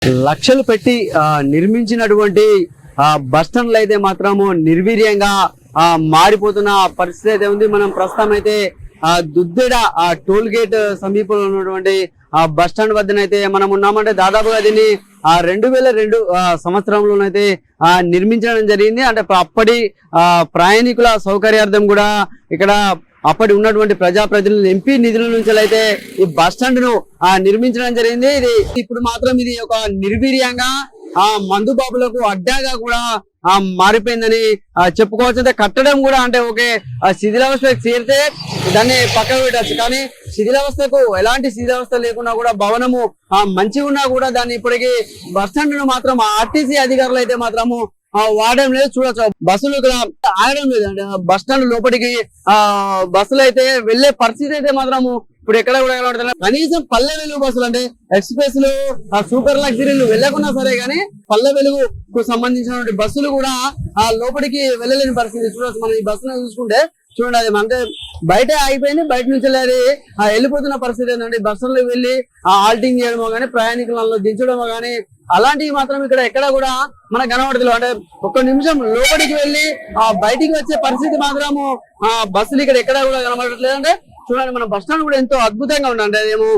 లక్షలు పెట్టి నిర్మించినటువంటి బస్ స్టాండ్లు అయితే మాత్రము నిర్వీర్యంగా మారిపోతున్న పరిస్థితి అయితే ఉంది. మనం ప్రస్తుతం అయితే దుద్దెడ టోల్ గేట్ సమీపంలో ఉన్నటువంటి బస్ స్టాండ్ వద్దనైతే మనం ఉన్నామంటే దాదాపుగా దీన్ని 2002 సంవత్సరంలోనైతే నిర్మించడం జరిగింది. అంటే అప్పటి ప్రయాణికుల సౌకర్యార్థం కూడా ఇక్కడ అప్పటి ఉన్నటువంటి ప్రజాప్రతినిధులు ఎంపీ నిధుల నుంచి అయితే ఈ బస్ స్టాండ్ ను నిర్మించడం జరిగింది. ఇది ఇప్పుడు మాత్రం ఇది ఒక నిర్వీర్యంగా మందు బాబులకు అడ్డాగా కూడా మారిపోయిందని చెప్పుకోవచ్చు. అంటే కట్టడం కూడా అంటే ఒకే శిథిలావస్థకు చేరితే దాన్ని పక్కకు పెట్టచ్చు, కానీ శిథిలావస్థకు ఎలాంటి శిథిలావస్థ లేకుండా కూడా భవనము మంచిగా ఉన్నా కూడా దాన్ని ఇప్పటికీ బస్ స్టాండ్ ను మాత్రం ఆర్టీసీ అధికారులు అయితే మాత్రము వాడడం లేదు. చూడొచ్చు బస్సులు ఇక్కడ ఆగడం లేదు. అంటే బస్ స్టాండ్ లోపలికి బస్సులు అయితే వెళ్లే పరిస్థితి అయితే మాత్రము ఇప్పుడు ఎక్కడ కూడా కనబడుతున్నారు. కనీసం పల్లె వెలుగు బస్సులు అంటే ఎక్స్ప్రెస్ లు సూపర్ లగ్జరీలు వెళ్ళకున్నా సరే కానీ పల్లె వెలుగుకు సంబంధించినటువంటి బస్సులు కూడా లోపలికి వెళ్ళలేని పరిస్థితి. చూడొచ్చు మనం ఈ బస్సును చూసుకుంటే చూడండి, అది అంటే బయట ఆగిపోయింది, బయట నుంచి వెళ్ళిపోతున్న పరిస్థితి ఏంటంటే బస్సుల్లో వెళ్ళి ఆల్టింగ్ చేయడమో కానీ ప్రయాణికులలో దించడమో కానీ అలాంటివి మాత్రం ఇక్కడ ఎక్కడ కూడా మనకు కనబడతలేదు. అంటే ఒక్క నిమిషం లోపలికి వెళ్ళి బయటికి వచ్చే పరిస్థితి మాత్రము బస్సులు ఇక్కడ ఎక్కడ కూడా కనబడట్లేదు. అంటే చూడండి మన బస్ స్టాండ్ కూడా ఎంతో అద్భుతంగా ఉందండి. అదేమో